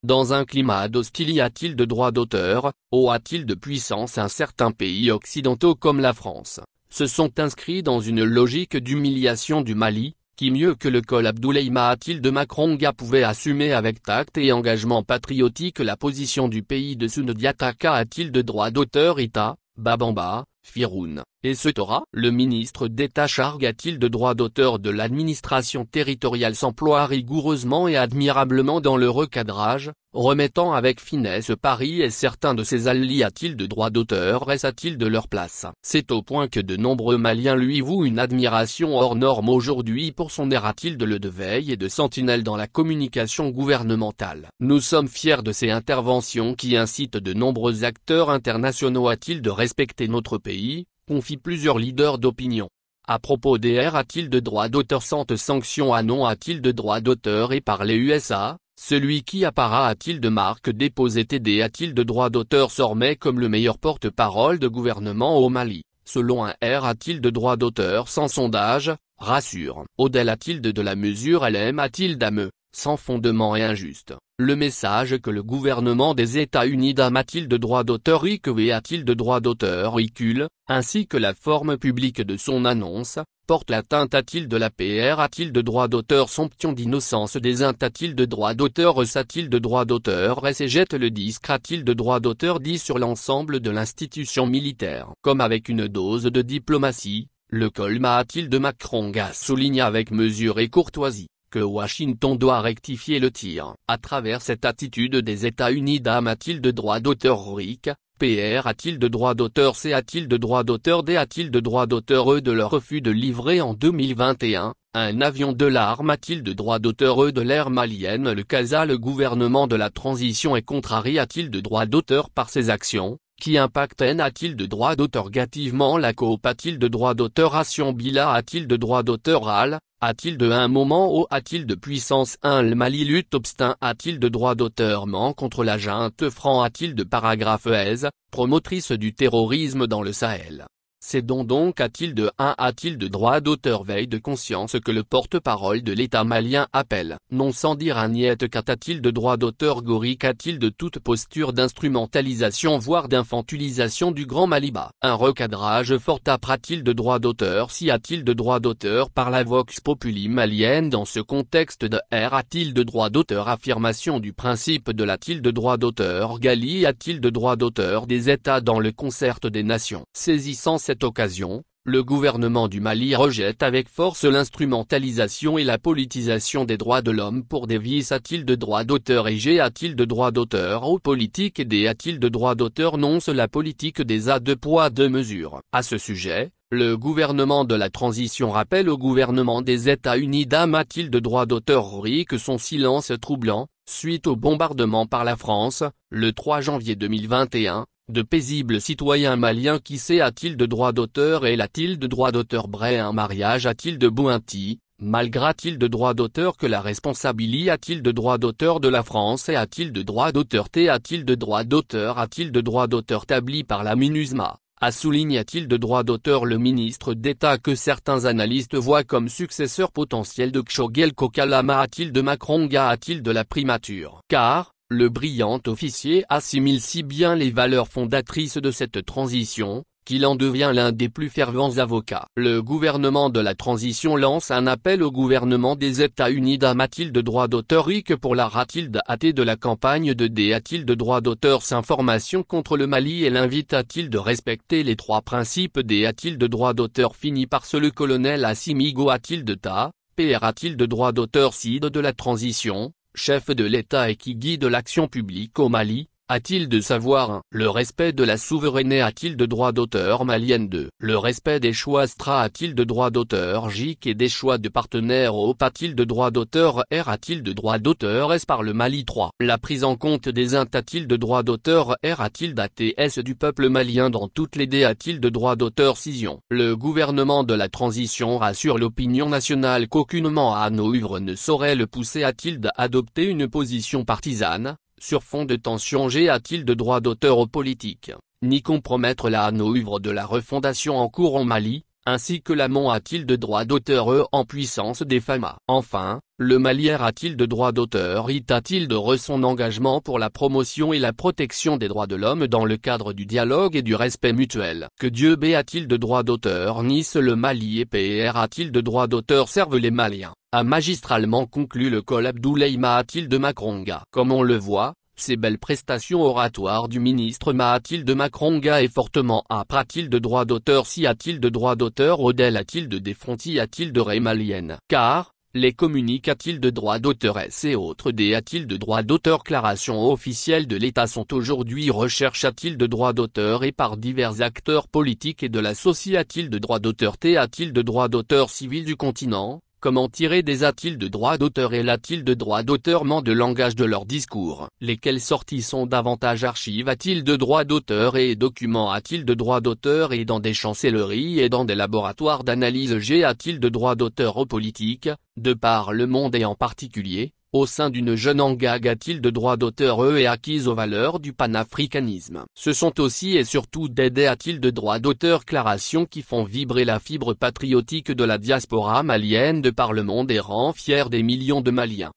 Dans un climat d'hostilité, y a-t-il de droit d'auteur, ou a-t-il de puissance? Certains pays occidentaux comme la France se sont inscrits dans une logique d'humiliation du Mali, qui mieux que le col Abdoulaye Mahathir de Macronga pouvait assumer avec tact et engagement patriotique la position du pays de Soundiataka. A-t-il de droit d'auteur? Ita, Babamba, Firoun, et Setora? Le ministre d'État Charg a-t-il de droit d'auteur? De l'administration territoriale s'emploie rigoureusement et admirablement dans le recadrage, remettant avec finesse Paris et certains de ses alliés. A-t-il de droit d'auteur? Reste-t-il de leur place? C'est au point que de nombreux Maliens lui vouent une admiration hors norme aujourd'hui pour son air. A-t-il de le de veille et de sentinelle dans la communication gouvernementale? Nous sommes fiers de ces interventions qui incitent de nombreux acteurs internationaux. A-t-il de respecter notre pays? Confient plusieurs leaders d'opinion. À propos des R, a-t-il de droit d'auteur? Sans sanction? Ah non. A-t-il de droit d'auteur? Et par les USA, celui qui appara? A-t-il de marque déposée TD? A-t-il de droit d'auteur? Sormay comme le meilleur porte-parole de gouvernement au Mali, selon un R. A-t-il de droit d'auteur? Sans sondage, rassure. Odel a-t-il de la mesure? LM a-t-il d'AME, sans fondement et injuste? Le message que le gouvernement des États-Unis dame. A-t-il de droit d'auteur? IQV a-t-il de droit d'auteur? Ricule, ainsi que la forme publique de son annonce, porte l'atteinte. A-t-il de la PR? A-t-il de droit d'auteur? Somption d'innocence des int. A-t-il de droit d'auteur? A-t-il de droit d'auteur? Et jette le disque. A-t-il de droit d'auteur? Dit sur l'ensemble de l'institution militaire. Comme avec une dose de diplomatie, le col Mahathir de Macronga souligne avec mesure et courtoisie que Washington doit rectifier le tir. À travers cette attitude des États-Unis dame. A-t-il de droit d'auteur? RIC, PR a-t-il de droit d'auteur? C a-t-il de droit d'auteur? D a-t-il de droit d'auteur? E de leur refus de livrer en 2021, un avion de l'arme? A-t-il de droit d'auteur? E de l'ère malienne? Le CASA. Le gouvernement de la transition est contrarié. A-t-il de droit d'auteur par ses actions, qui impactent N? A-t-il de droit d'auteur? Gativement la coop. A-t-il de droit d'auteur? Ration Bila a-t-il de droit d'auteur? AL, a-t-il de un moment O? A-t-il de puissance 1? Le Mali lutte obstin. A-t-il de droit d'auteur? Ment contre la junte franc. A-t-il de paragraphe ES, promotrice du terrorisme dans le Sahel? C'est donc a-t-il de 1? A-t-il de droit d'auteur? Veille de conscience que le porte-parole de l'État malien appelle. Non sans dire un niet. Qu'a-t-il de droit d'auteur? Goric a-t-il de toute posture d'instrumentalisation voire d'infantilisation du Grand Maliba? Un recadrage fort âpre. A-t-il de droit d'auteur? Si a-t-il de droit d'auteur par la vox populi malienne dans ce contexte de R? A-t-il de droit d'auteur? Affirmation du principe de l'a-t-il de droit d'auteur? Gali a-t-il de droit d'auteur des États dans le concert des nations? Saisissant cette occasion, le gouvernement du Mali rejette avec force l'instrumentalisation et la politisation des droits de l'homme pour des vices. A-t-il de droit d'auteur? Et G a-t-il de droit d'auteur aux politiques? Et D a-t-il de droit d'auteur? Non. C'est la politique des A deux poids deux mesures. À ce sujet, le gouvernement de la transition rappelle au gouvernement des États-Unis dame. A-t-il de droit d'auteur? Que son silence troublant, suite au bombardement par la France, le 3 janvier 2021, de paisibles citoyens maliens. Qui sait? A-t-il de droit d'auteur? Et a-t-il de droit d'auteur? Bray un mariage? A-t-il de Bouinti, malgré a-t-il de droit d'auteur que la responsabilité? A-t-il de droit d'auteur de la France? Et a-t-il de droit d'auteur? T a-t-il de droit d'auteur? A-t-il de droit d'auteur établi par la MINUSMA? A souligne a-t-il de droit d'auteur? Le ministre d'État que certains analystes voient comme successeur potentiel de Kshogel Kokalama. A-t-il de Macronga? A-t-il de la primature? Car le brillant officier assimile si bien les valeurs fondatrices de cette transition, qu'il en devient l'un des plus fervents avocats. Le gouvernement de la transition lance un appel au gouvernement des États-Unis dame. A-t-il de droit d'auteur? Que pour la a-t-il de la campagne de D? A-t-il de droit d'auteur? Information contre le Mali et l'invite. A-t-il de respecter les trois principes D? A-t-il de droit d'auteur? Fini par ce le colonel Assimigo. A-t-il de ta, PR? A-t-il de droit d'auteur? CID de la transition, chef de l'État et qui guide l'action publique au Mali, a-t-il de savoir 1. Le respect de la souveraineté? A-t-il de droit d'auteur? Malienne 2. Le respect des choix STRA? A-t-il de droit d'auteur? JIC et des choix de partenaires OP? A-t-il de droit d'auteur? R. A-t-il de droit d'auteur S par le Mali 3. La prise en compte des int? A-t-il de droit d'auteur? R. A-t-il d'ATS du peuple malien dans toutes les D? A-t-il de droit d'auteur? Scission. Le gouvernement de la transition rassure l'opinion nationale qu'aucunement Hanovre ne saurait le pousser. A-t-il d'adopter une position partisane sur fond de tension? G. A-t-il de droit d'auteur aux politiques, ni compromettre la Hanovre de la refondation en cours au Mali? ainsi que l'Amon a-t-il de droit d'auteur en puissance des FAMA. Enfin, le Mali a-t-il de droit d'auteur a-t-il de son engagement pour la promotion et la protection des droits de l'homme dans le cadre du dialogue et du respect mutuel. Que Dieu B a-t-il de droit d'auteur Nice le Mali et PR a-t-il de droit d'auteur servent les Maliens, a magistralement conclu le col Abdoulaye Mahathil Makronga. Comme on le voit, ces belles prestations oratoires du ministre Mahathil Makronga est fortement âpre. A-t-il de droit d'auteur Si a-t-il de droit d'auteur Odel a-t-il de Defronti a-t-il de Ray Malienne Car, les communiques a-t-il de droit d'auteur S et autres D a-t-il de droit d'auteur Déclaration officielle de l'État sont aujourd'hui recherche a-t-il de droit d'auteur et par divers acteurs politiques et de la société a-t-il de droit d'auteur T a-t-il de droit d'auteur civil du continent. Comment tirer des a-t-il de droit d'auteur et l'a-t-il de droit d'auteur de langage de leur discours. Lesquelles sorties sont davantage archives a-t-il de droit d'auteur et documents a-t-il de droit d'auteur et dans des chancelleries et dans des laboratoires d'analyse G a-t-il de droit d'auteur aux politiques, de par le monde et en particulier, au sein d'une jeune engag a-t-il de droit d'auteur et acquise aux valeurs du panafricanisme. Ce sont aussi et surtout des a-t-il de droit d'auteur déclarations qui font vibrer la fibre patriotique de la diaspora malienne de par le monde et rend fiers des millions de Maliens.